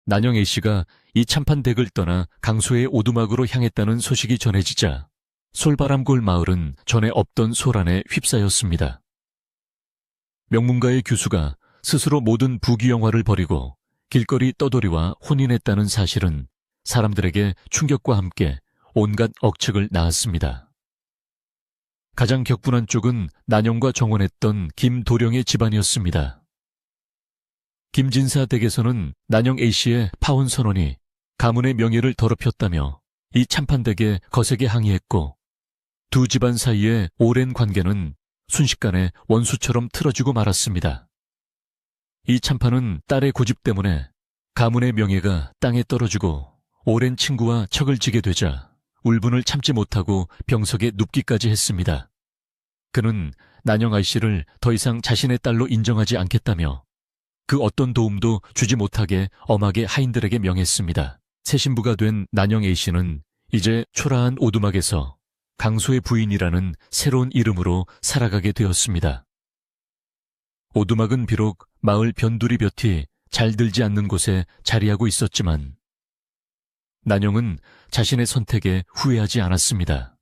난영 A씨가 이 참판댁을 떠나 강소의 오두막으로 향했다는 소식이 전해지자 솔바람골 마을은 전에 없던 소란에 휩싸였습니다. 명문가의 규수가 스스로 모든 부귀영화를 버리고 길거리 떠돌이와 혼인했다는 사실은 사람들에게 충격과 함께 온갖 억측을 낳았습니다. 가장 격분한 쪽은 난영과 정혼했던 김도령의 집안이었습니다. 김진사 댁에서는 난영 A씨의 파혼 선언이 가문의 명예를 더럽혔다며 이 참판댁에 거세게 항의했고, 두 집안 사이의 오랜 관계는 순식간에 원수처럼 틀어지고 말았습니다. 이 참판은 딸의 고집 때문에 가문의 명예가 땅에 떨어지고 오랜 친구와 척을 지게 되자 울분을 참지 못하고 병석에 눕기까지 했습니다. 그는 난영 A씨를 더 이상 자신의 딸로 인정하지 않겠다며 그 어떤 도움도 주지 못하게 엄하게 하인들에게 명했습니다. 새 신부가 된 난영 A씨는 이제 초라한 오두막에서 강소의 부인이라는 새로운 이름으로 살아가게 되었습니다. 오두막은 비록 마을 변두리 볕이 잘 들지 않는 곳에 자리하고 있었지만 난영은 자신의 선택에 후회하지 않았습니다.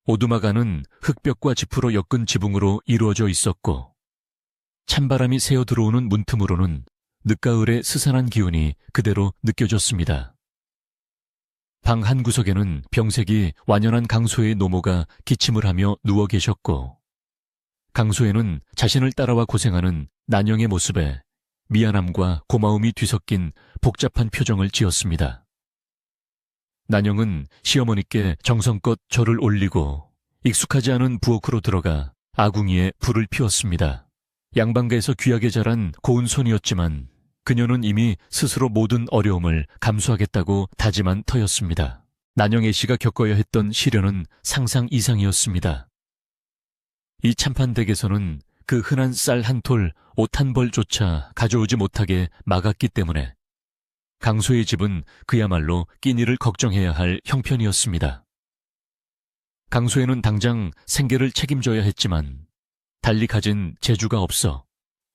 오두막 안은 흙벽과 지프로 엮은 지붕으로 이루어져 있었고, 찬바람이 새어 들어오는 문틈으로는 늦가을의 스산한 기운이 그대로 느껴졌습니다. 방 한 구석에는 병색이 완연한 강소의 노모가 기침을 하며 누워 계셨고, 강소에는 자신을 따라와 고생하는 난영의 모습에 미안함과 고마움이 뒤섞인 복잡한 표정을 지었습니다. 난영은 시어머니께 정성껏 절을 올리고 익숙하지 않은 부엌으로 들어가 아궁이에 불을 피웠습니다. 양반가에서 귀하게 자란 고운 손이었지만 그녀는 이미 스스로 모든 어려움을 감수하겠다고 다짐한 터였습니다. 난영 A씨가 겪어야 했던 시련은 상상 이상이었습니다. 이 참판댁에서는 그 흔한 쌀 한 톨, 옷 한 벌조차 가져오지 못하게 막았기 때문에 강소의 집은 그야말로 끼니를 걱정해야 할 형편이었습니다. 강소에는 당장 생계를 책임져야 했지만 달리 가진 재주가 없어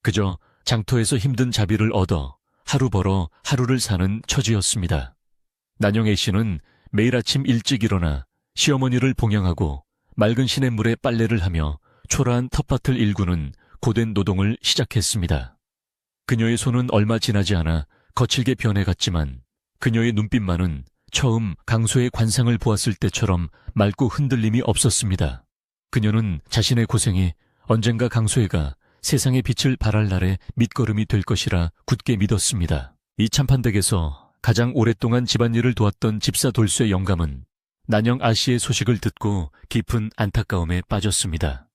그저 장터에서 힘든 자비를 얻어 하루 벌어 하루를 사는 처지였습니다. 난영 A씨는 매일 아침 일찍 일어나 시어머니를 봉양하고 맑은 시냇물에 빨래를 하며 초라한 텃밭을 일구는 고된 노동을 시작했습니다. 그녀의 손은 얼마 지나지 않아 거칠게 변해갔지만 그녀의 눈빛만은 처음 강소의 관상을 보았을 때처럼 맑고 흔들림이 없었습니다. 그녀는 자신의 고생이 언젠가 강소애가 세상의 빛을 발할 날의 밑거름이 될 것이라 굳게 믿었습니다. 이 참판댁에서 가장 오랫동안 집안일을 도왔던 집사 돌쇠 영감은 난영 A씨의 소식을 듣고 깊은 안타까움에 빠졌습니다.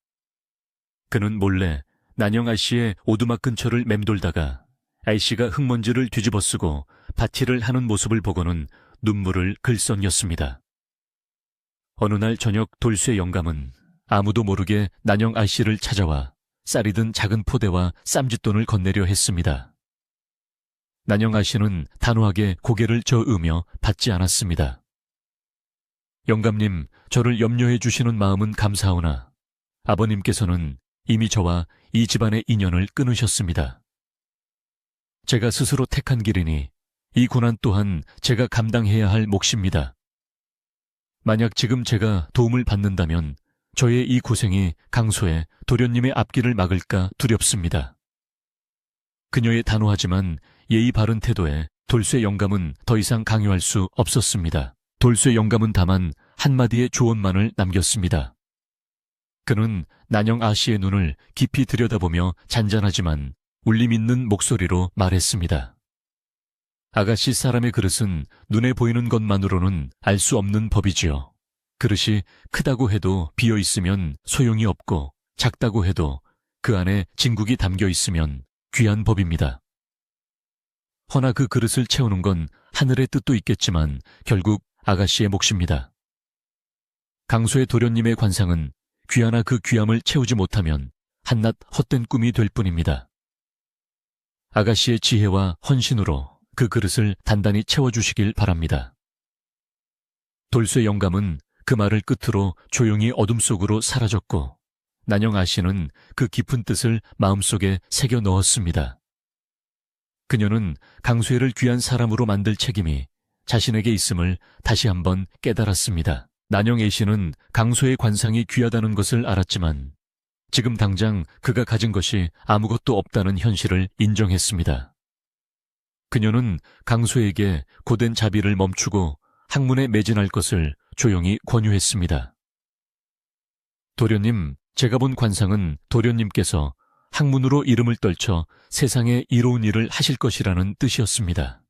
그는 몰래 난영 A씨의 오두막 근처를 맴돌다가 A씨가 흙먼지를 뒤집어쓰고 밭일을 하는 모습을 보고는 눈물을 글썽였습니다. 어느 날 저녁 돌쇠 영감은 아무도 모르게 난영 A씨를 찾아와 쌀이 든 작은 포대와 쌈짓돈을 건네려 했습니다. 난영 A씨는 단호하게 고개를 저으며 받지 않았습니다. 영감님, 저를 염려해 주시는 마음은 감사하오나 아버님께서는 이미 저와 이 집안의 인연을 끊으셨습니다. 제가 스스로 택한 길이니 이 고난 또한 제가 감당해야 할 몫입니다. 만약 지금 제가 도움을 받는다면 저의 이 고생이 강소의 도련님의 앞길을 막을까 두렵습니다. 그녀의 단호하지만 예의 바른 태도에 돌쇠 영감은 더 이상 강요할 수 없었습니다. 돌쇠 영감은 다만 한마디의 조언만을 남겼습니다. 그는 난영 A씨의 눈을 깊이 들여다보며 잔잔하지만 울림 있는 목소리로 말했습니다. 아가씨, 사람의 그릇은 눈에 보이는 것만으로는 알 수 없는 법이지요. 그릇이 크다고 해도 비어 있으면 소용이 없고 작다고 해도 그 안에 진국이 담겨 있으면 귀한 법입니다. 허나 그 그릇을 채우는 건 하늘의 뜻도 있겠지만 결국 아가씨의 몫입니다. 강소의 도련님의 관상은 귀하나 그 귀함을 채우지 못하면 한낱 헛된 꿈이 될 뿐입니다. 아가씨의 지혜와 헌신으로 그 그릇을 단단히 채워주시길 바랍니다. 돌쇠 영감은 그 말을 끝으로 조용히 어둠 속으로 사라졌고 난영 A씨는 그 깊은 뜻을 마음속에 새겨 넣었습니다. 그녀는 강수혜를 귀한 사람으로 만들 책임이 자신에게 있음을 다시 한번 깨달았습니다. 난영 A씨는 강수혜의 관상이 귀하다는 것을 알았지만 지금 당장 그가 가진 것이 아무것도 없다는 현실을 인정했습니다. 그녀는 강수혜에게 고된 자비를 멈추고 학문에 매진할 것을 조용히 권유했습니다. 도련님, 제가 본 관상은 도련님께서 학문으로 이름을 떨쳐 세상에 이로운 일을 하실 것이라는 뜻이었습니다.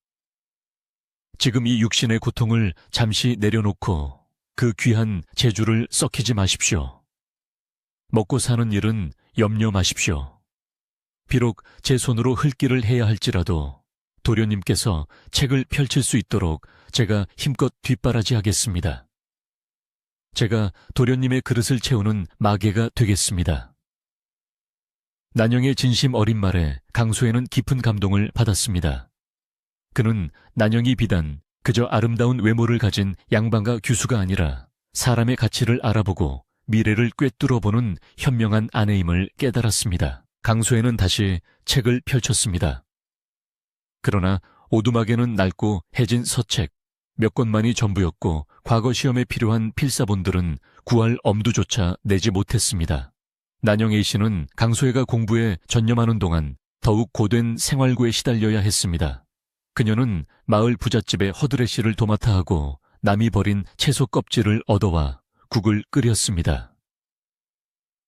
지금 이 육신의 고통을 잠시 내려놓고 그 귀한 재주를 썩히지 마십시오. 먹고 사는 일은 염려 마십시오. 비록 제 손으로 흙길을 해야 할지라도 도련님께서 책을 펼칠 수 있도록 제가 힘껏 뒷바라지하겠습니다. 제가 도련님의 그릇을 채우는 마개가 되겠습니다. 난영의 진심 어린 말에 강수혜는 깊은 감동을 받았습니다. 그는 난영이 비단 그저 아름다운 외모를 가진 양반가 규수가 아니라 사람의 가치를 알아보고 미래를 꿰뚫어보는 현명한 아내임을 깨달았습니다. 강수혜는 다시 책을 펼쳤습니다. 그러나 오두막에는 낡고 해진 서책, 몇 권만이 전부였고 과거 시험에 필요한 필사본들은 구할 엄두조차 내지 못했습니다. 난영 A씨는 강수혜가 공부에 전념하는 동안 더욱 고된 생활고에 시달려야 했습니다. 그녀는 마을 부잣집의 허드레시를 도맡아 하고 남이 버린 채소 껍질을 얻어와 국을 끓였습니다.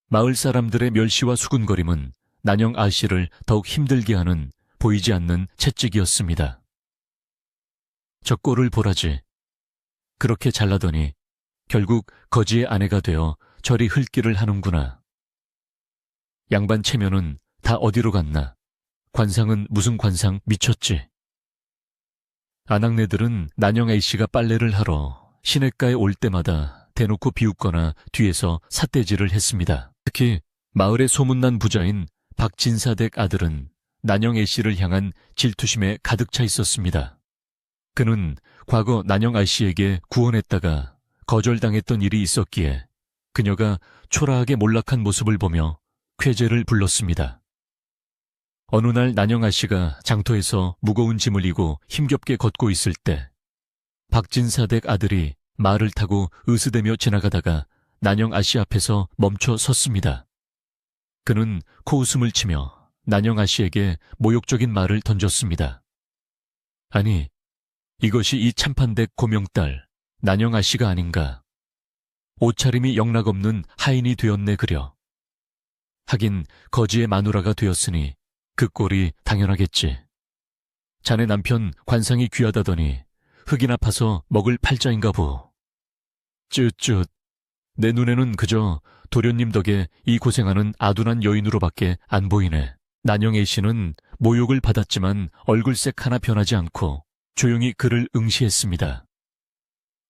마을 사람들의 멸시와 수군거림은 난영 아씨를 더욱 힘들게 하는 보이지 않는 채찍이었습니다. 저 꼴을 보라지. 그렇게 잘나더니 결국 거지의 아내가 되어 저리 흘길을 하는구나. 양반 체면은 다 어디로 갔나. 관상은 무슨 관상 미쳤지. 아낙네들은 난영 A씨가 빨래를 하러 시냇가에 올 때마다 대놓고 비웃거나 뒤에서 삿대질을 했습니다. 특히 마을의 소문난 부자인 박진사댁 아들은 난영 A씨를 향한 질투심에 가득 차 있었습니다. 그는 과거 난영 A씨에게 구원했다가 거절당했던 일이 있었기에 그녀가 초라하게 몰락한 모습을 보며 쾌재를 불렀습니다. 어느 날 난영 A씨가 장터에서 무거운 짐을 이고 힘겹게 걷고 있을 때 박진사댁 아들이 말을 타고 으스대며 지나가다가 난영 A씨 앞에서 멈춰 섰습니다. 그는 코웃음을 치며 난영 A씨에게 모욕적인 말을 던졌습니다. 아니, 이것이 이 참판댁 고명딸 난영 A씨가 아닌가. 옷차림이 영락없는 하인이 되었네 그려. 하긴 거지의 마누라가 되었으니 그 꼴이 당연하겠지. 자네 남편 관상이 귀하다더니 흙이나 파서 먹을 팔자인가 보. 쯧쯧. 내 눈에는 그저 도련님 덕에 이 고생하는 아둔한 여인으로밖에 안 보이네. 난영 A씨는 모욕을 받았지만 얼굴색 하나 변하지 않고 조용히 그를 응시했습니다.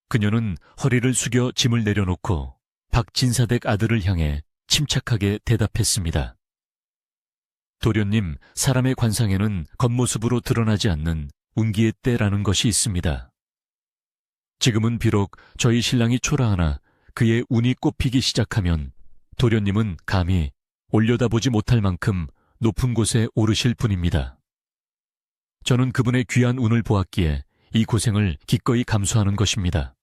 그녀는 허리를 숙여 짐을 내려놓고 박진사댁 아들을 향해 침착하게 대답했습니다. 도련님, 사람의 관상에는 겉모습으로 드러나지 않는 운기의 때라는 것이 있습니다. 지금은 비록 저희 신랑이 초라하나 그의 운이 꽃피기 시작하면 도련님은 감히 올려다보지 못할 만큼 높은 곳에 오르실 분입니다. 저는 그분의 귀한 운을 보았기에 이 고생을 기꺼이 감수하는 것입니다.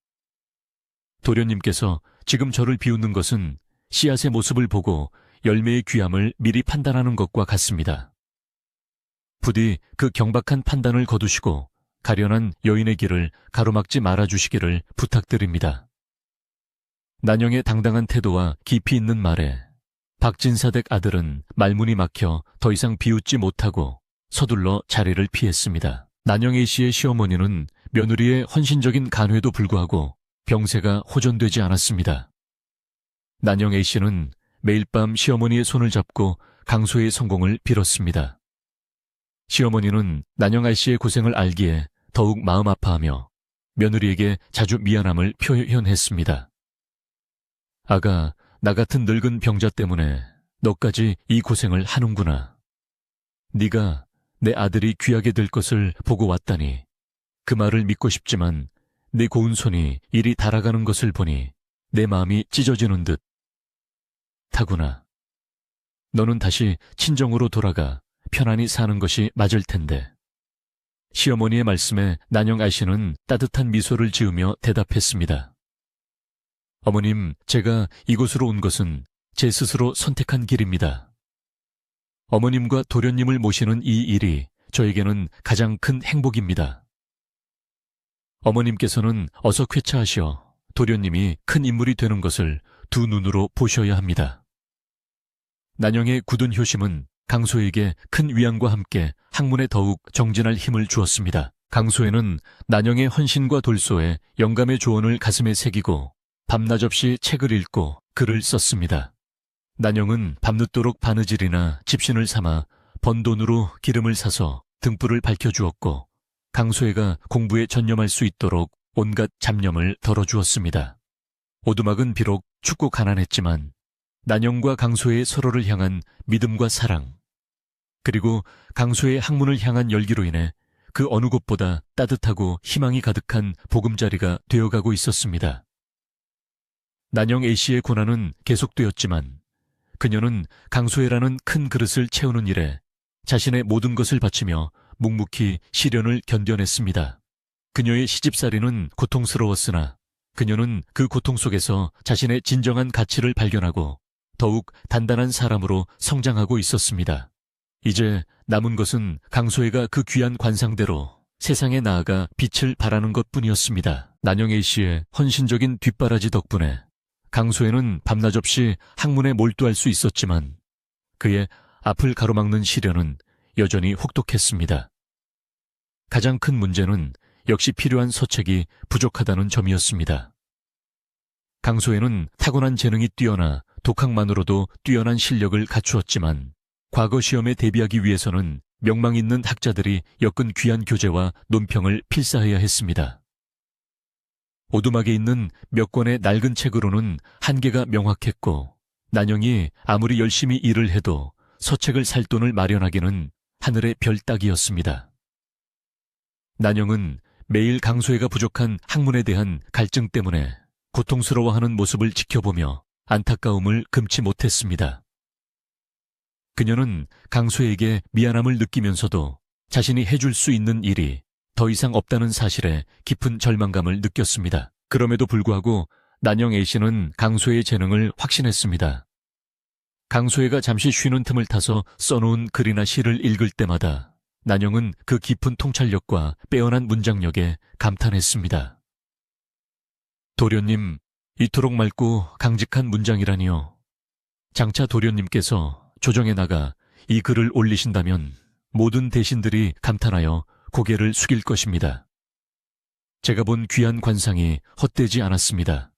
도련님께서 지금 저를 비웃는 것은 씨앗의 모습을 보고 열매의 귀함을 미리 판단하는 것과 같습니다. 부디 그 경박한 판단을 거두시고 가련한 여인의 길을 가로막지 말아주시기를 부탁드립니다. 난영의 당당한 태도와 깊이 있는 말에 박진사댁 아들은 말문이 막혀 더 이상 비웃지 못하고 서둘러 자리를 피했습니다. 난영 A씨의 시어머니는 며느리의 헌신적인 간회도 불구하고 병세가 호전되지 않았습니다. 난영 A씨는 매일 밤 시어머니의 손을 잡고 강수혜의 성공을 빌었습니다. 시어머니는 난영 A씨의 고생을 알기에 더욱 마음 아파하며 며느리에게 자주 미안함을 표현했습니다. 아가, 나 같은 늙은 병자 때문에 너까지 이 고생을 하는구나. 네가 내 아들이 귀하게 될 것을 보고 왔다니 그 말을 믿고 싶지만 내 고운 손이 이리 달아가는 것을 보니 내 마음이 찢어지는 듯. 타구나. 너는 다시 친정으로 돌아가 편안히 사는 것이 맞을 텐데 시어머니의 말씀에 난영 아씨는 따뜻한 미소를 지으며 대답했습니다. 어머님, 제가 이곳으로 온 것은 제 스스로 선택한 길입니다. 어머님과 도련님을 모시는 이 일이 저에게는 가장 큰 행복입니다. 어머님께서는 어서 쾌차하시어 도련님이 큰 인물이 되는 것을 두 눈으로 보셔야 합니다. 난영의 굳은 효심은 강소에게 큰 위안과 함께 학문에 더욱 정진할 힘을 주었습니다. 강소에는 난영의 헌신과 돌소에 영감의 조언을 가슴에 새기고 밤낮 없이 책을 읽고 글을 썼습니다. 난영은 밤늦도록 바느질이나 집신을 삼아 번 돈으로 기름을 사서 등불을 밝혀주었고 강소애가 공부에 전념할 수 있도록 온갖 잡념을 덜어주었습니다. 오두막은 비록 춥고 가난했지만 난영과 강소의 서로를 향한 믿음과 사랑, 그리고 강소의 학문을 향한 열기로 인해 그 어느 곳보다 따뜻하고 희망이 가득한 보금자리가 되어가고 있었습니다. 난영 A씨의 고난은 계속되었지만 그녀는 강소애라는 큰 그릇을 채우는 일에 자신의 모든 것을 바치며 묵묵히 시련을 견뎌냈습니다. 그녀의 시집살이는 고통스러웠으나 그녀는 그 고통 속에서 자신의 진정한 가치를 발견하고 더욱 단단한 사람으로 성장하고 있었습니다. 이제 남은 것은 강소애가 그 귀한 관상대로 세상에 나아가 빛을 발하는 것뿐이었습니다. 난영 A씨의 헌신적인 뒷바라지 덕분에 강소애는 밤낮 없이 학문에 몰두할 수 있었지만 그의 앞을 가로막는 시련은 여전히 혹독했습니다. 가장 큰 문제는 역시 필요한 서책이 부족하다는 점이었습니다. 강소애는 타고난 재능이 뛰어나 독학만으로도 뛰어난 실력을 갖추었지만 과거 시험에 대비하기 위해서는 명망 있는 학자들이 엮은 귀한 교재와 논평을 필사해야 했습니다. 오두막에 있는 몇 권의 낡은 책으로는 한계가 명확했고 난영이 아무리 열심히 일을 해도 서책을 살 돈을 마련하기는 하늘의 별 따기였습니다. 난영은 매일 강소애가 부족한 학문에 대한 갈증 때문에 고통스러워하는 모습을 지켜보며 안타까움을 금치 못했습니다. 그녀는 강소애에게 미안함을 느끼면서도 자신이 해줄 수 있는 일이 더 이상 없다는 사실에 깊은 절망감을 느꼈습니다. 그럼에도 불구하고 난영 A씨는 강소애의 재능을 확신했습니다. 강소애가 잠시 쉬는 틈을 타서 써놓은 글이나 시를 읽을 때마다 난영은 그 깊은 통찰력과 빼어난 문장력에 감탄했습니다. 도련님, 이토록 맑고 강직한 문장이라니요. 장차 도련님께서 조정에 나가 이 글을 올리신다면 모든 대신들이 감탄하여 고개를 숙일 것입니다. 제가 본 귀한 관상이 헛되지 않았습니다.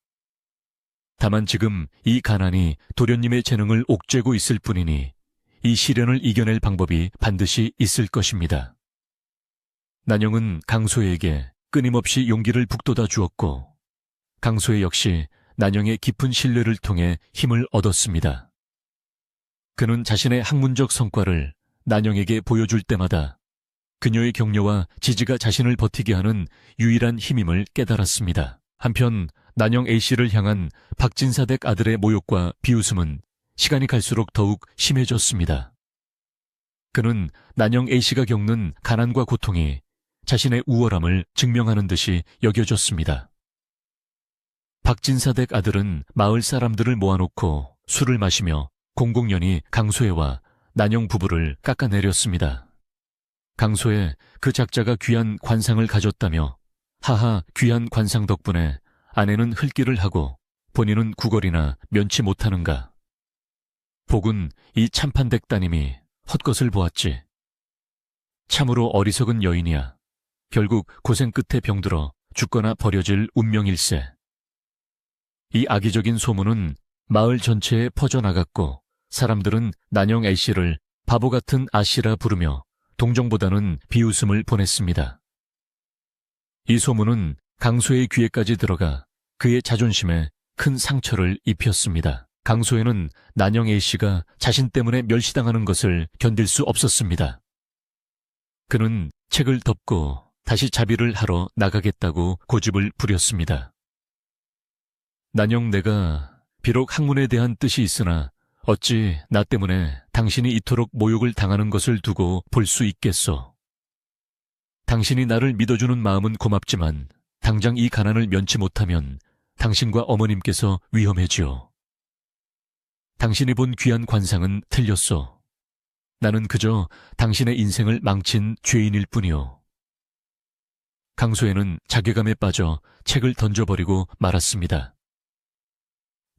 다만 지금 이 가난이 도련님의 재능을 옥죄고 있을 뿐이니 이 시련을 이겨낼 방법이 반드시 있을 것입니다. 난영은 강소애에게 끊임없이 용기를 북돋아 주었고 강소애 역시 난영의 깊은 신뢰를 통해 힘을 얻었습니다. 그는 자신의 학문적 성과를 난영에게 보여줄 때마다 그녀의 격려와 지지가 자신을 버티게 하는 유일한 힘임을 깨달았습니다. 한편 난영 A씨를 향한 박진사댁 아들의 모욕과 비웃음은 시간이 갈수록 더욱 심해졌습니다. 그는 난영 A씨가 겪는 가난과 고통이 자신의 우월함을 증명하는 듯이 여겨졌습니다. 박진사댁 아들은 마을 사람들을 모아놓고 술을 마시며 공공연히 강소애와 난영 부부를 깎아내렸습니다. 강소애, 그 작자가 귀한 관상을 가졌다며 하하 귀한 관상 덕분에 아내는 흘길을 하고 본인은 구걸이나 면치 못하는가. 복은 이 참판댁 따님이 헛것을 보았지. 참으로 어리석은 여인이야. 결국 고생 끝에 병들어 죽거나 버려질 운명일세. 이 악의적인 소문은 마을 전체에 퍼져나갔고 사람들은 난영 A씨를 바보 같은 아씨라 부르며 동정보다는 비웃음을 보냈습니다. 이 소문은 강소애의 귀에까지 들어가 그의 자존심에 큰 상처를 입혔습니다. 강소애는 난영 A씨가 자신 때문에 멸시당하는 것을 견딜 수 없었습니다. 그는 책을 덮고 다시 자비를 하러 나가겠다고 고집을 부렸습니다. 난영, 내가 비록 학문에 대한 뜻이 있으나 어찌 나 때문에 당신이 이토록 모욕을 당하는 것을 두고 볼 수 있겠소. 당신이 나를 믿어주는 마음은 고맙지만 당장 이 가난을 면치 못하면 당신과 어머님께서 위험해지요. 당신이 본 귀한 관상은 틀렸소. 나는 그저 당신의 인생을 망친 죄인일 뿐이요. 강소연은 자괴감에 빠져 책을 던져버리고 말았습니다.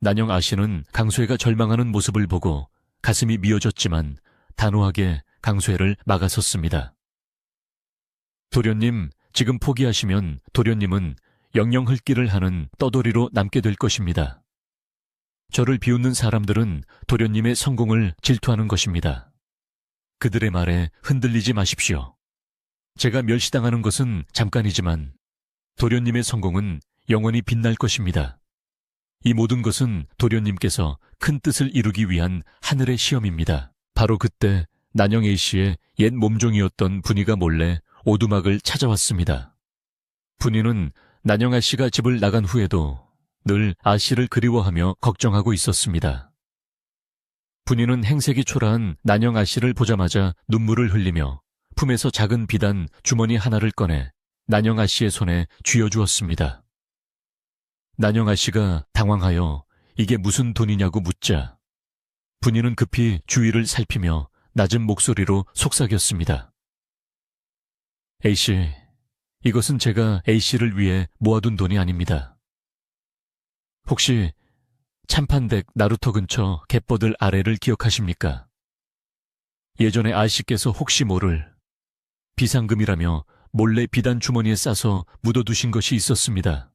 난영 아씨는 강소혜가 절망하는 모습을 보고 가슴이 미어졌지만 단호하게 강소혜를 막아섰습니다. 도련님, 지금 포기하시면 도련님은 영영 흙길을 하는 떠돌이로 남게 될 것입니다. 저를 비웃는 사람들은 도련님의 성공을 질투하는 것입니다. 그들의 말에 흔들리지 마십시오. 제가 멸시당하는 것은 잠깐이지만 도련님의 성공은 영원히 빛날 것입니다. 이 모든 것은 도련님께서 큰 뜻을 이루기 위한 하늘의 시험입니다. 바로 그때 난영 A씨의 옛 몸종이었던 분이가 몰래 오두막을 찾아왔습니다. 분이는 난영 아씨가 집을 나간 후에도 늘 아씨를 그리워하며 걱정하고 있었습니다. 분이는 행색이 초라한 난영 아씨를 보자마자 눈물을 흘리며 품에서 작은 비단 주머니 하나를 꺼내 난영 아씨의 손에 쥐어주었습니다. 난영 아씨가 당황하여 이게 무슨 돈이냐고 묻자 분이는 급히 주위를 살피며 낮은 목소리로 속삭였습니다. A씨, 이것은 제가 A씨를 위해 모아둔 돈이 아닙니다. 혹시 참판댁 나루터 근처 갯버들 아래를 기억하십니까? 예전에 아씨께서 혹시 모를 비상금이라며 몰래 비단 주머니에 싸서 묻어두신 것이 있었습니다.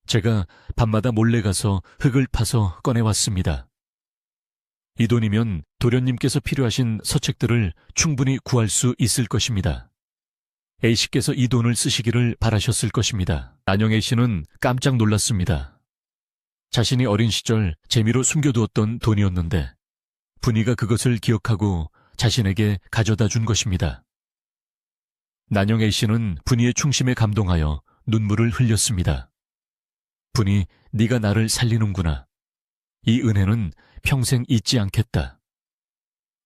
제가 밤마다 몰래 가서 흙을 파서 꺼내왔습니다. 이 돈이면 도련님께서 필요하신 서책들을 충분히 구할 수 있을 것입니다. A씨께서 이 돈을 쓰시기를 바라셨을 것입니다. 난영 A씨는 깜짝 놀랐습니다. 자신이 어린 시절 재미로 숨겨두었던 돈이었는데 분이가 그것을 기억하고 자신에게 가져다 준 것입니다. 난영 A씨는 분이의 충심에 감동하여 눈물을 흘렸습니다. 분이 네가 나를 살리는구나. 이 은혜는 평생 잊지 않겠다.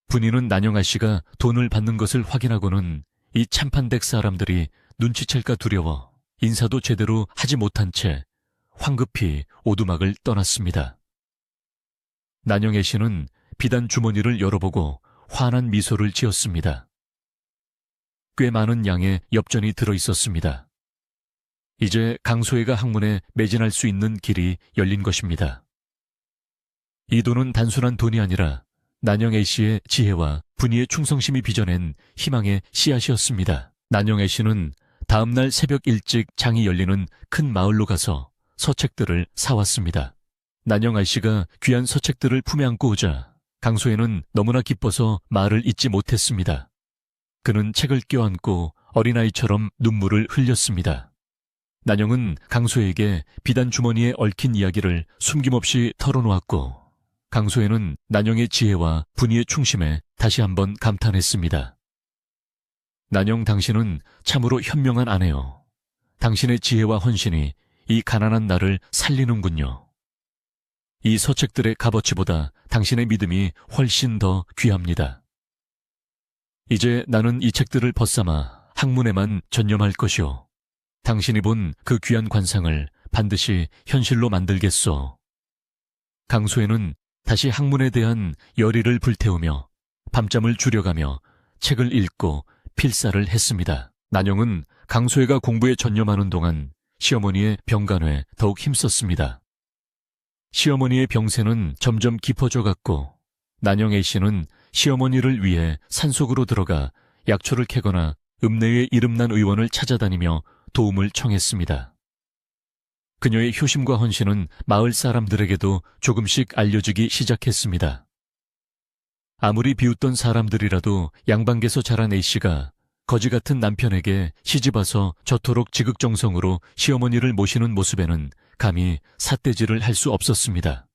분이는 난영 아씨가 돈을 받는 것을 확인하고는 이 참판댁 사람들이 눈치챌까 두려워 인사도 제대로 하지 못한 채 황급히 오두막을 떠났습니다. 난영 A씨는 비단 주머니를 열어보고 환한 미소를 지었습니다. 꽤 많은 양의 엽전이 들어있었습니다. 이제 강소혜가 학문에 매진할 수 있는 길이 열린 것입니다. 이 돈은 단순한 돈이 아니라 난영 A씨의 지혜와 분이의 충성심이 빚어낸 희망의 씨앗이었습니다. 난영 A씨는 다음날 새벽 일찍 장이 열리는 큰 마을로 가서 서책들을 사왔습니다. 난영 A씨가 귀한 서책들을 품에 안고 오자 강소혜는 너무나 기뻐서 말을 잇지 못했습니다. 그는 책을 껴안고 어린아이처럼 눈물을 흘렸습니다. 난영은 강소혜에게 비단 주머니에 얽힌 이야기를 숨김없이 털어놓았고 강소혜는 난영의 지혜와 분이의 충심에 다시 한번 감탄했습니다. 난영, 당신은 참으로 현명한 아내요. 당신의 지혜와 헌신이 이 가난한 나를 살리는군요. 이 서책들의 값어치보다 당신의 믿음이 훨씬 더 귀합니다. 이제 나는 이 책들을 벗삼아 학문에만 전념할 것이오. 당신이 본 그 귀한 관상을 반드시 현실로 만들겠소. 강소혜는 다시 학문에 대한 열의를 불태우며 밤잠을 줄여가며 책을 읽고 필사를 했습니다. 난영은 강소혜가 공부에 전념하는 동안 시어머니의 병간호에 더욱 힘썼습니다. 시어머니의 병세는 점점 깊어져 갔고 난영 A씨는 시어머니를 위해 산속으로 들어가 약초를 캐거나 읍내의 이름난 의원을 찾아다니며 도움을 청했습니다. 그녀의 효심과 헌신은 마을 사람들에게도 조금씩 알려지기 시작했습니다. 아무리 비웃던 사람들이라도 양반께서 자란 A씨가 거지 같은 남편에게 시집와서 저토록 지극정성으로 시어머니를 모시는 모습에는 감히 삿대질을 할 수 없었습니다.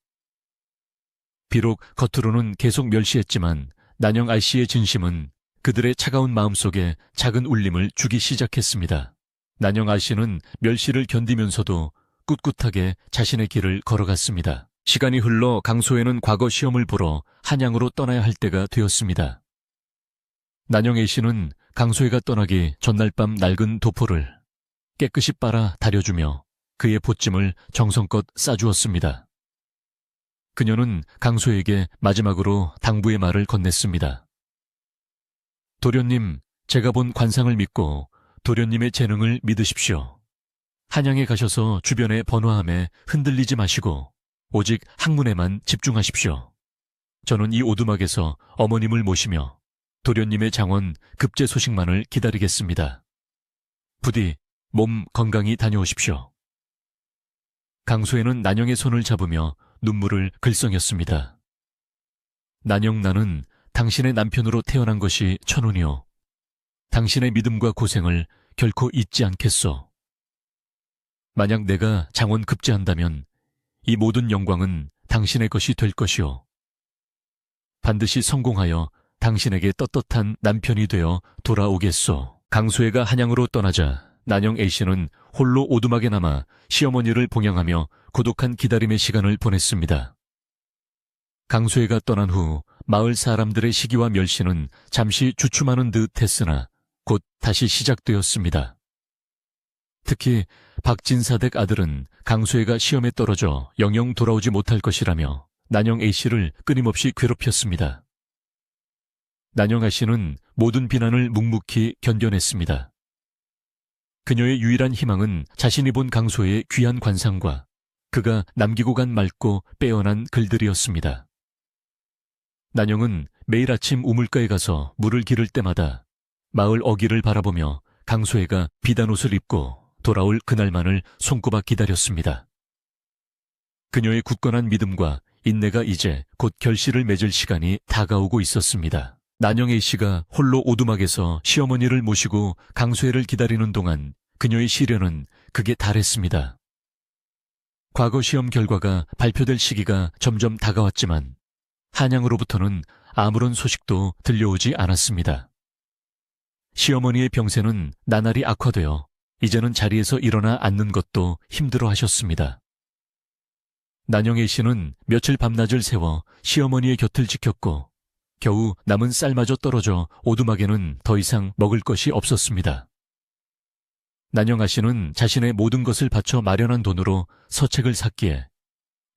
비록 겉으로는 계속 멸시했지만 난영 A씨의 진심은 그들의 차가운 마음속에 작은 울림을 주기 시작했습니다. 난영 A씨는 멸시를 견디면서도 꿋꿋하게 자신의 길을 걸어갔습니다. 시간이 흘러 강소혜는 과거 시험을 보러 한양으로 떠나야 할 때가 되었습니다. 난영 A씨는 강소혜가 떠나기 전날 밤 낡은 도포를 깨끗이 빨아 다려주며 그의 보찜을 정성껏 싸주었습니다. 그녀는 강소혜에게 마지막으로 당부의 말을 건넸습니다. 도련님, 제가 본 관상을 믿고 도련님의 재능을 믿으십시오. 한양에 가셔서 주변의 번화함에 흔들리지 마시고 오직 학문에만 집중하십시오. 저는 이 오두막에서 어머님을 모시며 도련님의 장원 급제 소식만을 기다리겠습니다. 부디 몸 건강히 다녀오십시오. 강소혜는 난영의 손을 잡으며 눈물을 글썽였습니다. 난영, 나는 당신의 남편으로 태어난 것이 천운이요. 당신의 믿음과 고생을 결코 잊지 않겠소. 만약 내가 장원 급제한다면 이 모든 영광은 당신의 것이 될 것이오. 반드시 성공하여 당신에게 떳떳한 남편이 되어 돌아오겠소. 강소혜가 한양으로 떠나자 난영 A씨는 홀로 오두막에 남아 시어머니를 봉양하며 고독한 기다림의 시간을 보냈습니다. 강소혜가 떠난 후 마을 사람들의 시기와 멸시는 잠시 주춤하는 듯 했으나 곧 다시 시작되었습니다. 특히 박진사댁 아들은 강소혜가 시험에 떨어져 영영 돌아오지 못할 것이라며 난영 A씨를 끊임없이 괴롭혔습니다. 난영 A씨는 모든 비난을 묵묵히 견뎌냈습니다. 그녀의 유일한 희망은 자신이 본 강소혜의 귀한 관상과 그가 남기고 간 맑고 빼어난 글들이었습니다. 난영은 매일 아침 우물가에 가서 물을 기를 때마다 마을 어귀를 바라보며 강소혜가 비단 옷을 입고 돌아올 그날만을 손꼽아 기다렸습니다. 그녀의 굳건한 믿음과 인내가 이제 곧 결실을 맺을 시간이 다가오고 있었습니다. 난영 A씨가 홀로 오두막에서 시어머니를 모시고 강소혜를 기다리는 동안 그녀의 시련은 극에 달했습니다. 과거 시험 결과가 발표될 시기가 점점 다가왔지만 한양으로부터는 아무런 소식도 들려오지 않았습니다. 시어머니의 병세는 나날이 악화되어 이제는 자리에서 일어나 앉는 것도 힘들어 하셨습니다. 난영 A씨는 며칠 밤낮을 세워 시어머니의 곁을 지켰고 겨우 남은 쌀마저 떨어져 오두막에는 더 이상 먹을 것이 없었습니다. 난영 A씨는 자신의 모든 것을 바쳐 마련한 돈으로 서책을 샀기에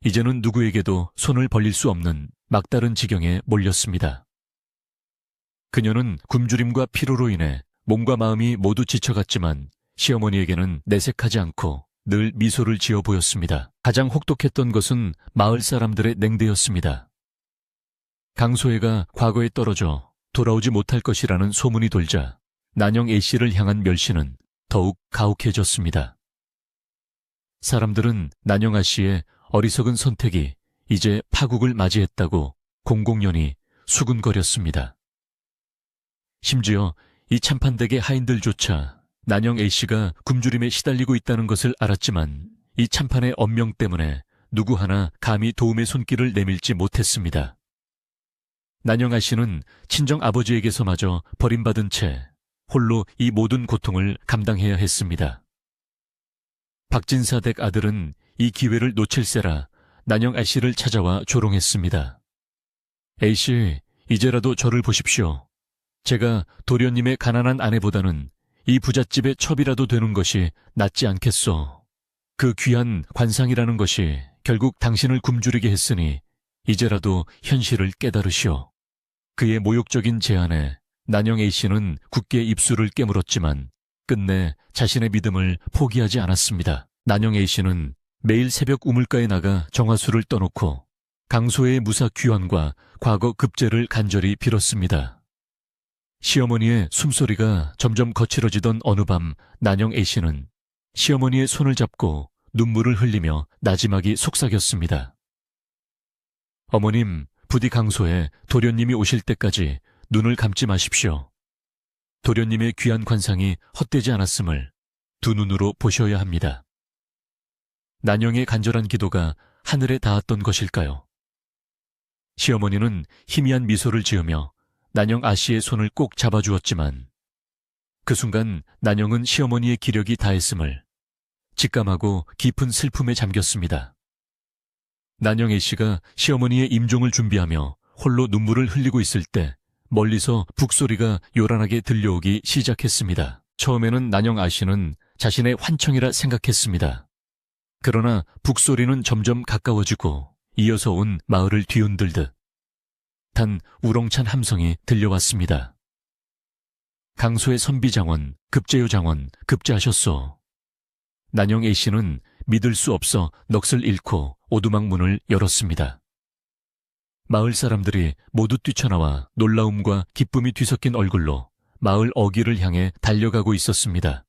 이제는 누구에게도 손을 벌릴 수 없는 막다른 지경에 몰렸습니다. 그녀는 굶주림과 피로로 인해 몸과 마음이 모두 지쳐갔지만 시어머니에게는 내색하지 않고 늘 미소를 지어 보였습니다. 가장 혹독했던 것은 마을 사람들의 냉대였습니다. 강소혜가 과거에 떨어져 돌아오지 못할 것이라는 소문이 돌자 난영 A씨를 향한 멸시는 더욱 가혹해졌습니다. 사람들은 난영 A씨의 어리석은 선택이 이제 파국을 맞이했다고 공공연히 수군거렸습니다. 심지어 이 참판댁의 하인들조차 난영 A씨가 굶주림에 시달리고 있다는 것을 알았지만 이 참판의 엄명 때문에 누구 하나 감히 도움의 손길을 내밀지 못했습니다. 난영 A씨는 친정 아버지에게서마저 버림받은 채 홀로 이 모든 고통을 감당해야 했습니다. 박진사댁 아들은 이 기회를 놓칠세라 난영 A씨를 찾아와 조롱했습니다. A씨, 이제라도 저를 보십시오. 제가 도련님의 가난한 아내보다는 이 부잣집의 첩이라도 되는 것이 낫지 않겠소. 그 귀한 관상이라는 것이 결국 당신을 굶주리게 했으니 이제라도 현실을 깨달으시오. 그의 모욕적인 제안에 난영 A씨는 굳게 입술을 깨물었지만 끝내 자신의 믿음을 포기하지 않았습니다. 난영 A씨는 매일 새벽 우물가에 나가 정화수를 떠놓고 강소혜의 무사 귀환과 과거 급제를 간절히 빌었습니다. 시어머니의 숨소리가 점점 거칠어지던 어느 밤 난영 A씨는 시어머니의 손을 잡고 눈물을 흘리며 나지막이 속삭였습니다. 어머님, 부디 강소혜 도련님이 오실 때까지 눈을 감지 마십시오. 도련님의 귀한 관상이 헛되지 않았음을 두 눈으로 보셔야 합니다. 난영의 간절한 기도가 하늘에 닿았던 것일까요? 시어머니는 희미한 미소를 지으며 난영 A씨의 손을 꼭 잡아주었지만 그 순간 난영은 시어머니의 기력이 다했음을 직감하고 깊은 슬픔에 잠겼습니다. 난영 A씨가 시어머니의 임종을 준비하며 홀로 눈물을 흘리고 있을 때 멀리서 북소리가 요란하게 들려오기 시작했습니다. 처음에는 난영 아씨는 자신의 환청이라 생각했습니다. 그러나 북소리는 점점 가까워지고 이어서 온 마을을 뒤흔들듯 단 우렁찬 함성이 들려왔습니다. 강소의 선비장원, 급제요장원, 급제하셨소. 난영 A씨는 믿을 수 없어 넋을 잃고 오두막 문을 열었습니다. 마을 사람들이 모두 뛰쳐나와 놀라움과 기쁨이 뒤섞인 얼굴로 마을 어귀를 향해 달려가고 있었습니다.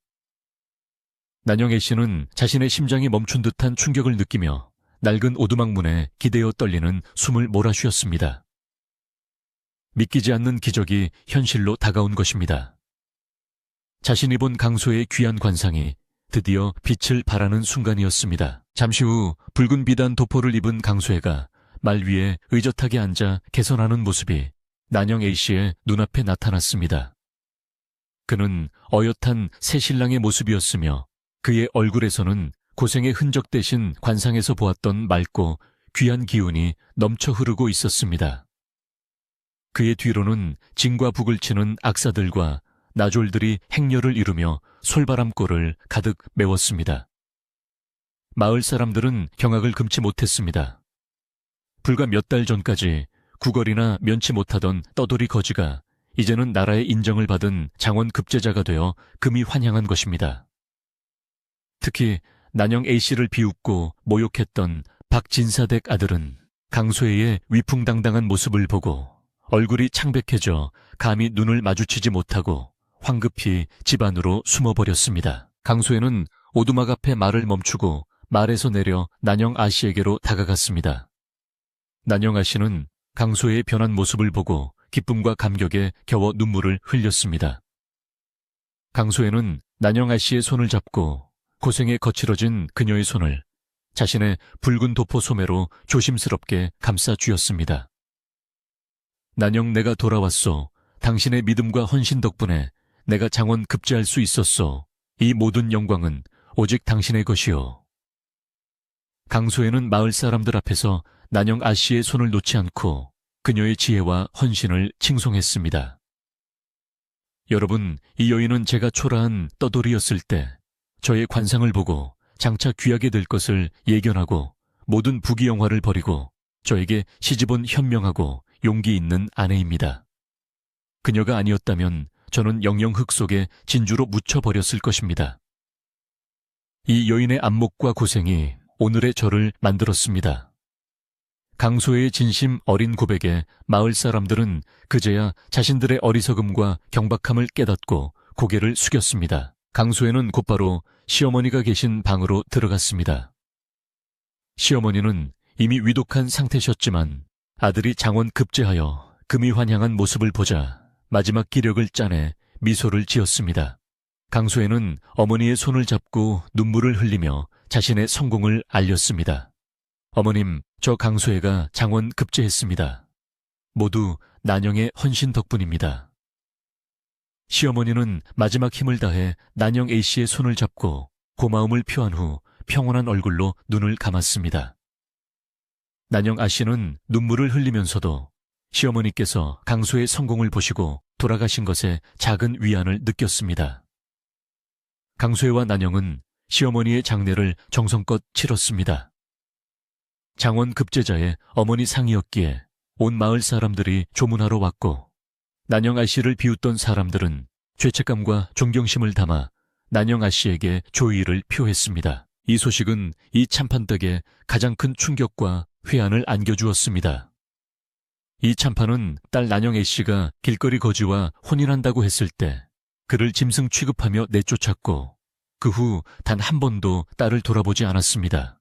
난영 A씨는 자신의 심장이 멈춘 듯한 충격을 느끼며 낡은 오두막 문에 기대어 떨리는 숨을 몰아쉬었습니다. 믿기지 않는 기적이 현실로 다가온 것입니다. 자신이 본 강소의 귀한 관상이 드디어 빛을 발하는 순간이었습니다. 잠시 후 붉은 비단 도포를 입은 강소애가 말 위에 의젓하게 앉아 개선하는 모습이 난영 A씨의 눈앞에 나타났습니다. 그는 어엿한 새신랑의 모습이었으며 그의 얼굴에서는 고생의 흔적 대신 관상에서 보았던 맑고 귀한 기운이 넘쳐 흐르고 있었습니다. 그의 뒤로는 진과 북을 치는 악사들과 나졸들이 행렬을 이루며 솔바람골을 가득 메웠습니다. 마을 사람들은 경악을 금치 못했습니다. 불과 몇 달 전까지 구걸이나 면치 못하던 떠돌이 거지가 이제는 나라의 인정을 받은 장원 급제자가 되어 금이 환향한 것입니다. 특히 난영 A씨를 비웃고 모욕했던 박진사댁 아들은 강소애의 위풍당당한 모습을 보고 얼굴이 창백해져 감히 눈을 마주치지 못하고 황급히 집 안으로 숨어버렸습니다. 강소애는 오두막 앞에 말을 멈추고 말에서 내려 난영 아씨에게로 다가갔습니다. 난영 아씨는 강소애의 변한 모습을 보고 기쁨과 감격에 겨워 눈물을 흘렸습니다. 강소애는 난영 아씨의 손을 잡고 고생에 거칠어진 그녀의 손을 자신의 붉은 도포 소매로 조심스럽게 감싸 쥐었습니다. 난영, 내가 돌아왔소. 당신의 믿음과 헌신 덕분에 내가 장원 급제할 수 있었소. 이 모든 영광은 오직 당신의 것이오. 강소애는 마을 사람들 앞에서 난영 아씨의 손을 놓지 않고 그녀의 지혜와 헌신을 칭송했습니다. 여러분, 이 여인은 제가 초라한 떠돌이였을 때 저의 관상을 보고 장차 귀하게 될 것을 예견하고 모든 부귀영화를 버리고 저에게 시집온 현명하고 용기 있는 아내입니다. 그녀가 아니었다면 저는 영영 흙 속에 진주로 묻혀버렸을 것입니다. 이 여인의 안목과 고생이 오늘의 저를 만들었습니다. 강소애의 진심 어린 고백에 마을 사람들은 그제야 자신들의 어리석음과 경박함을 깨닫고 고개를 숙였습니다. 강소애는 곧바로 시어머니가 계신 방으로 들어갔습니다. 시어머니는 이미 위독한 상태셨지만 아들이 장원 급제하여 금이 환향한 모습을 보자 마지막 기력을 짜내 미소를 지었습니다. 강소애는 어머니의 손을 잡고 눈물을 흘리며 자신의 성공을 알렸습니다. 어머님, 저 강소애가 장원 급제했습니다. 모두 난영의 헌신 덕분입니다. 시어머니는 마지막 힘을 다해 난영 A씨의 손을 잡고 고마움을 표한 후 평온한 얼굴로 눈을 감았습니다. 난영 아씨는 눈물을 흘리면서도 시어머니께서 강소의 성공을 보시고 돌아가신 것에 작은 위안을 느꼈습니다. 강소애와 난영은 시어머니의 장례를 정성껏 치렀습니다. 장원 급제자의 어머니 상이었기에 온 마을 사람들이 조문하러 왔고 난영 아씨를 비웃던 사람들은 죄책감과 존경심을 담아 난영 아씨에게 조의를 표했습니다. 이 소식은 이 참판댁에 가장 큰 충격과 회한을 안겨주었습니다. 이 참판은 딸 난영 A씨가 길거리 거지와 혼인한다고 했을 때 그를 짐승 취급하며 내쫓았고 그 후 단 한 번도 딸을 돌아보지 않았습니다.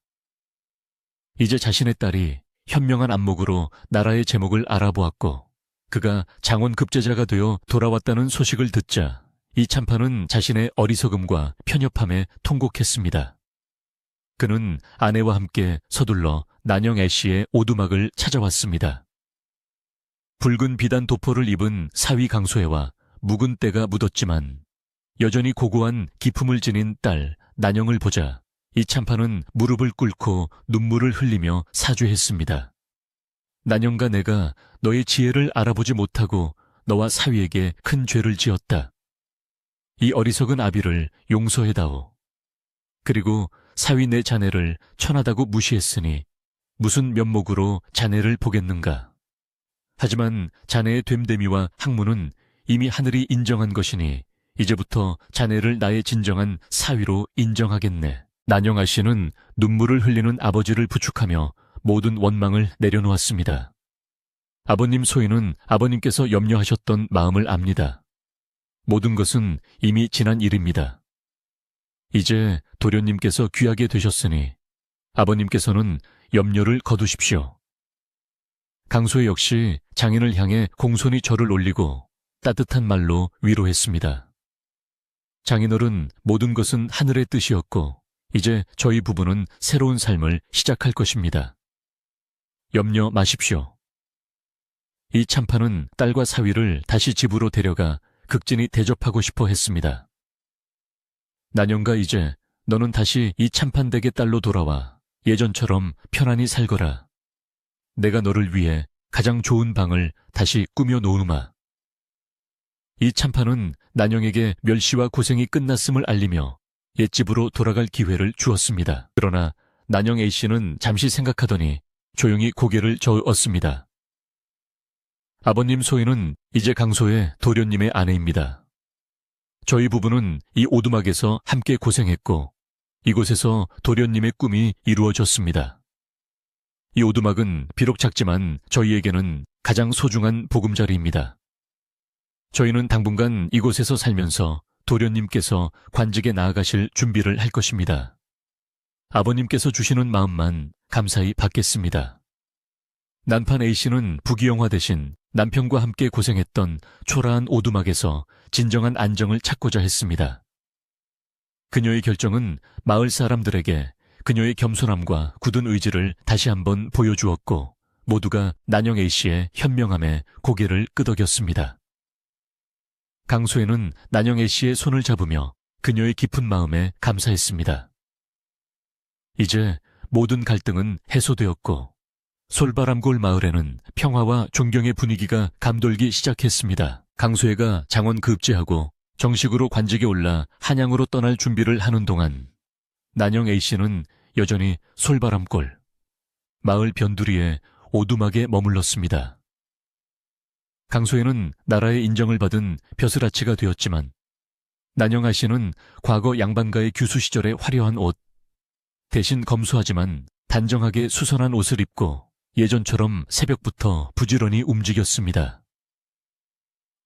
이제 자신의 딸이 현명한 안목으로 나라의 제목을 알아보았고 그가 장원 급제자가 되어 돌아왔다는 소식을 듣자 이 참판은 자신의 어리석음과 편협함에 통곡했습니다. 그는 아내와 함께 서둘러 난영 A씨의 오두막을 찾아왔습니다. 붉은 비단 도포를 입은 사위 강소애와 묵은 때가 묻었지만 여전히 고고한 기품을 지닌 딸 난영을 보자 이 참판은 무릎을 꿇고 눈물을 흘리며 사죄했습니다. 난영과 내가 너의 지혜를 알아보지 못하고 너와 사위에게 큰 죄를 지었다. 이 어리석은 아비를 용서해다오. 그리고 사위 내 자네를 천하다고 무시했으니 무슨 면목으로 자네를 보겠는가. 하지만 자네의 됨됨이와 학문은 이미 하늘이 인정한 것이니 이제부터 자네를 나의 진정한 사위로 인정하겠네. 난영아 씨는 눈물을 흘리는 아버지를 부축하며 모든 원망을 내려놓았습니다. 아버님 소인은 아버님께서 염려하셨던 마음을 압니다. 모든 것은 이미 지난 일입니다. 이제 도련님께서 귀하게 되셨으니 아버님께서는 염려를 거두십시오. 강소혜 역시 장인을 향해 공손히 절을 올리고 따뜻한 말로 위로했습니다. 장인어른, 모든 것은 하늘의 뜻이었고 이제 저희 부부는 새로운 삶을 시작할 것입니다. 염려 마십시오. 이 참판은 딸과 사위를 다시 집으로 데려가 극진히 대접하고 싶어 했습니다. 난영가, 이제 너는 다시 이 참판댁의 딸로 돌아와 예전처럼 편안히 살거라. 내가 너를 위해 가장 좋은 방을 다시 꾸며 놓으마. 이 참판은 난영에게 멸시와 고생이 끝났음을 알리며 옛집으로 돌아갈 기회를 주었습니다. 그러나 난영 A씨는 잠시 생각하더니 조용히 고개를 저었습니다. 아버님 소인은 이제 강소의 도련님의 아내입니다. 저희 부부는 이 오두막에서 함께 고생했고 이곳에서 도련님의 꿈이 이루어졌습니다. 이 오두막은 비록 작지만 저희에게는 가장 소중한 보금자리입니다. 저희는 당분간 이곳에서 살면서 도련님께서 관직에 나아가실 준비를 할 것입니다. 아버님께서 주시는 마음만 감사히 받겠습니다. 난판 A씨는 부귀영화 대신 남편과 함께 고생했던 초라한 오두막에서 진정한 안정을 찾고자 했습니다. 그녀의 결정은 마을 사람들에게 그녀의 겸손함과 굳은 의지를 다시 한번 보여주었고 모두가 난영 A씨의 현명함에 고개를 끄덕였습니다. 강소혜는 난영 A씨의 손을 잡으며 그녀의 깊은 마음에 감사했습니다. 이제 모든 갈등은 해소되었고 솔바람골 마을에는 평화와 존경의 분위기가 감돌기 시작했습니다. 강소혜가 장원 급제하고 정식으로 관직에 올라 한양으로 떠날 준비를 하는 동안 난영 A씨는 여전히 솔바람골 마을 변두리에 오두막에 머물렀습니다. 강소혜는 나라의 인정을 받은 벼슬아치가 되었지만 난영 A씨는 과거 양반가의 규수 시절의 화려한 옷, 대신 검소하지만 단정하게 수선한 옷을 입고 예전처럼 새벽부터 부지런히 움직였습니다.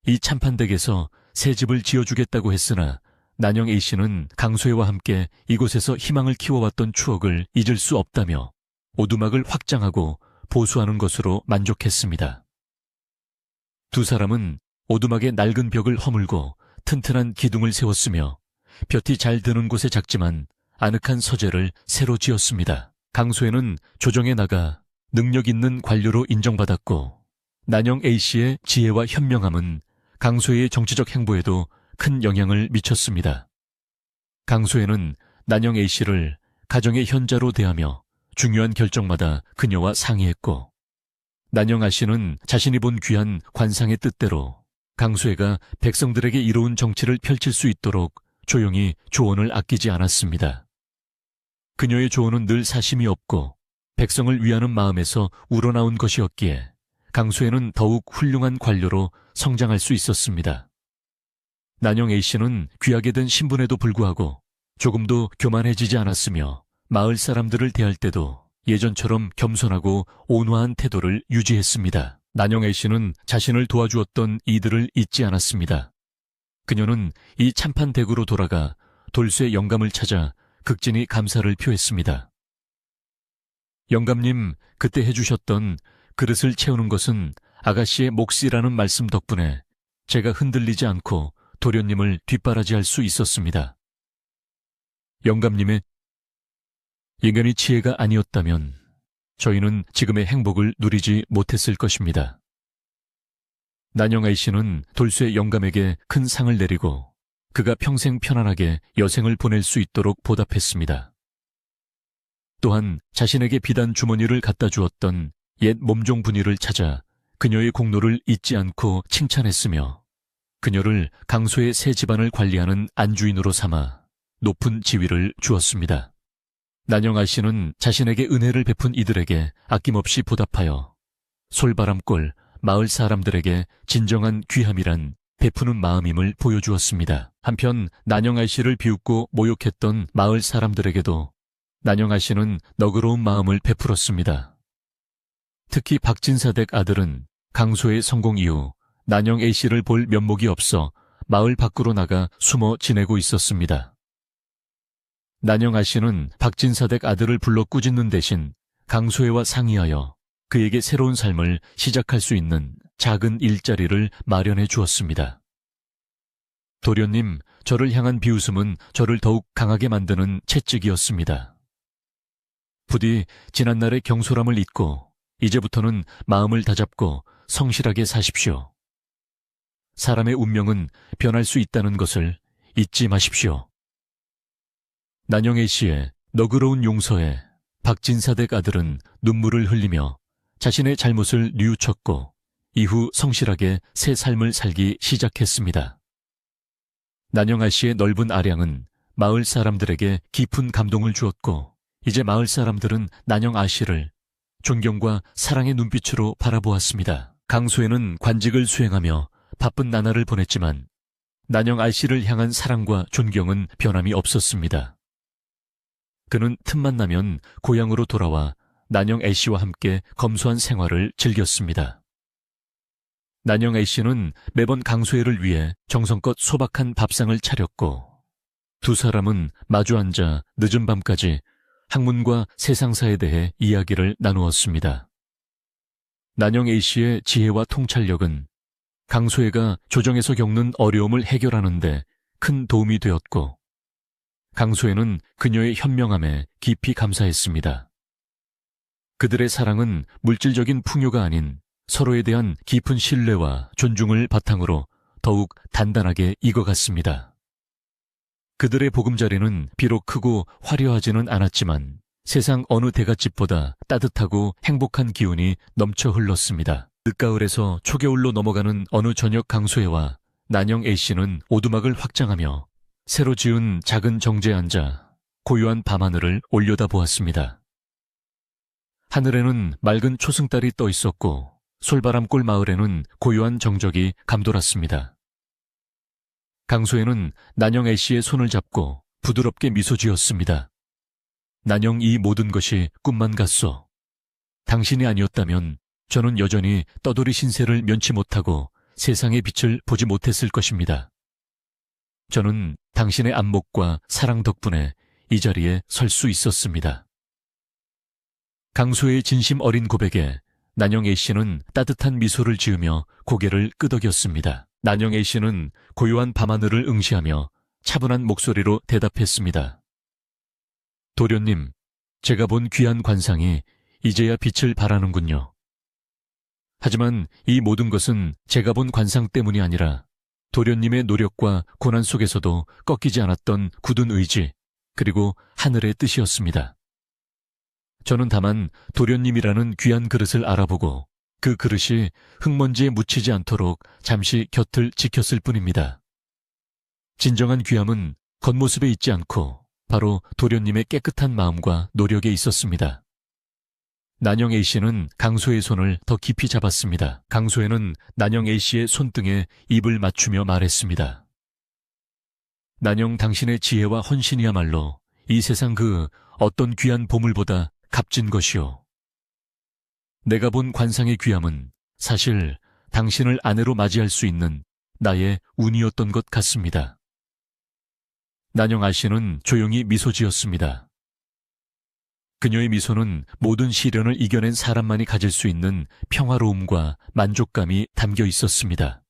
이 참판댁에서 새 집을 지어주겠다고 했으나 난영 A씨는 강소혜와 함께 이곳에서 희망을 키워왔던 추억을 잊을 수 없다며 오두막을 확장하고 보수하는 것으로 만족했습니다. 두 사람은 오두막의 낡은 벽을 허물고 튼튼한 기둥을 세웠으며 볕이 잘 드는 곳에 작지만 아늑한 서재를 새로 지었습니다. 강소혜는 조정에 나가 능력 있는 관료로 인정받았고 난영 A씨의 지혜와 현명함은 강소혜의 정치적 행보에도 큰 영향을 미쳤습니다. 강소혜는 난영 A씨를 가정의 현자로 대하며 중요한 결정마다 그녀와 상의했고 난영 A씨는 자신이 본 귀한 관상의 뜻대로 강소혜가 백성들에게 이로운 정치를 펼칠 수 있도록 조용히 조언을 아끼지 않았습니다. 그녀의 조언은 늘 사심이 없고 백성을 위하는 마음에서 우러나온 것이었기에 강소혜는 더욱 훌륭한 관료로 성장할 수 있었습니다. 난영 A씨는 귀하게 된 신분에도 불구하고 조금도 교만해지지 않았으며 마을 사람들을 대할 때도 예전처럼 겸손하고 온화한 태도를 유지했습니다. 난영 A씨는 자신을 도와주었던 이들을 잊지 않았습니다. 그녀는 이 참판댁으로 돌아가 돌쇠 영감을 찾아 극진히 감사를 표했습니다. 영감님, 그때 해주셨던 그릇을 채우는 것은 아가씨의 몫이라는 말씀 덕분에 제가 흔들리지 않고 도련님을 뒷바라지할 수 있었습니다. 영감님의 인간의 지혜가 아니었다면 저희는 지금의 행복을 누리지 못했을 것입니다. 난영 A씨는 돌쇠 영감에게 큰 상을 내리고 그가 평생 편안하게 여생을 보낼 수 있도록 보답했습니다. 또한 자신에게 비단 주머니를 갖다 주었던 옛 몸종 분이를 찾아 그녀의 공로를 잊지 않고 칭찬했으며 그녀를 강소의 새 집안을 관리하는 안주인으로 삼아 높은 지위를 주었습니다. 난영아 씨는 자신에게 은혜를 베푼 이들에게 아낌없이 보답하여 솔바람골 마을 사람들에게 진정한 귀함이란 베푸는 마음임을 보여주었습니다. 한편 난영아 씨를 비웃고 모욕했던 마을 사람들에게도 난영아 씨는 너그러운 마음을 베풀었습니다. 특히 박진사댁 아들은 강소의 성공 이후 난영 A씨를 볼 면목이 없어 마을 밖으로 나가 숨어 지내고 있었습니다. 난영 A씨는 박진사댁 아들을 불러 꾸짖는 대신 강소혜와 상의하여 그에게 새로운 삶을 시작할 수 있는 작은 일자리를 마련해 주었습니다. 도련님, 저를 향한 비웃음은 저를 더욱 강하게 만드는 채찍이었습니다. 부디 지난날의 경솔함을 잊고 이제부터는 마음을 다잡고 성실하게 사십시오. 사람의 운명은 변할 수 있다는 것을 잊지 마십시오. 난영애 씨의 너그러운 용서에 박진사댁 아들은 눈물을 흘리며 자신의 잘못을 뉘우쳤고 이후 성실하게 새 삶을 살기 시작했습니다. 난영아 씨의 넓은 아량은 마을 사람들에게 깊은 감동을 주었고 이제 마을 사람들은 난영아 씨를 존경과 사랑의 눈빛으로 바라보았습니다. 강소혜는 관직을 수행하며 바쁜 나날을 보냈지만 난영아 씨를 향한 사랑과 존경은 변함이 없었습니다. 그는 틈만 나면 고향으로 돌아와 난영 A씨와 함께 검소한 생활을 즐겼습니다. 난영 A씨는 매번 강소혜를 위해 정성껏 소박한 밥상을 차렸고 두 사람은 마주 앉아 늦은 밤까지 학문과 세상사에 대해 이야기를 나누었습니다. 난영 A씨의 지혜와 통찰력은 강소혜가 조정에서 겪는 어려움을 해결하는 데 큰 도움이 되었고 강소혜는 그녀의 현명함에 깊이 감사했습니다. 그들의 사랑은 물질적인 풍요가 아닌 서로에 대한 깊은 신뢰와 존중을 바탕으로 더욱 단단하게 익어갔습니다. 그들의 보금자리는 비록 크고 화려하지는 않았지만 세상 어느 대갓집보다 따뜻하고 행복한 기운이 넘쳐 흘렀습니다. 늦가을에서 초겨울로 넘어가는 어느 저녁 강소혜와 난영 A씨는 오두막을 확장하며 새로 지은 작은 정제에 앉아 고요한 밤하늘을 올려다보았습니다. 하늘에는 맑은 초승달이 떠 있었고 솔바람골 마을에는 고요한 정적이 감돌았습니다. 강소혜는 난영 A씨의 손을 잡고 부드럽게 미소 지었습니다. 난영, 이 모든 것이 꿈만 같소. 당신이 아니었다면 저는 여전히 떠돌이 신세를 면치 못하고 세상의 빛을 보지 못했을 것입니다. 저는 당신의 안목과 사랑 덕분에 이 자리에 설 수 있었습니다. 강소혜의 진심 어린 고백에 난영 A씨는 따뜻한 미소를 지으며 고개를 끄덕였습니다. 난영 A씨는 고요한 밤하늘을 응시하며 차분한 목소리로 대답했습니다. 도련님, 제가 본 귀한 관상이 이제야 빛을 발하는군요. 하지만 이 모든 것은 제가 본 관상 때문이 아니라 도련님의 노력과 고난 속에서도 꺾이지 않았던 굳은 의지, 그리고 하늘의 뜻이었습니다. 저는 다만 도련님이라는 귀한 그릇을 알아보고 그 그릇이 흙먼지에 묻히지 않도록 잠시 곁을 지켰을 뿐입니다. 진정한 귀함은 겉모습에 있지 않고 바로 도련님의 깨끗한 마음과 노력에 있었습니다. 난영 A씨는 강소혜의 손을 더 깊이 잡았습니다. 강소혜는 난영 A씨의 손등에 입을 맞추며 말했습니다. 난영, 당신의 지혜와 헌신이야말로 이 세상 그 어떤 귀한 보물보다 값진 것이오. 내가 본 관상의 귀함은 사실 당신을 아내로 맞이할 수 있는 나의 운이었던 것 같습니다. 난영 A씨는 조용히 미소 지었습니다. 그녀의 미소는 모든 시련을 이겨낸 사람만이 가질 수 있는 평화로움과 만족감이 담겨 있었습니다.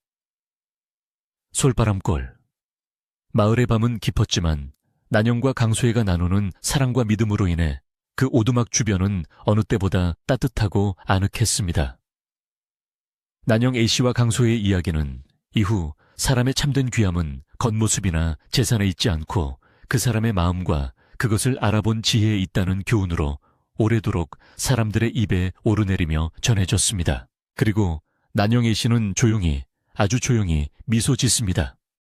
솔바람골. 마을의 밤은 깊었지만 난영과 강소혜가 나누는 사랑과 믿음으로 인해 그 오두막 주변은 어느 때보다 따뜻하고 아늑했습니다. 난영 A씨와 강소혜의 이야기는 이후 사람의 참된 귀함은 겉모습이나 재산에 있지 않고 그 사람의 마음과 그것을 알아본 지혜에 있다는 교훈으로 오래도록 사람들의 입에 오르내리며 전해졌습니다. 그리고 난영애 씨는 조용히, 아주 조용히 미소 짓습니다.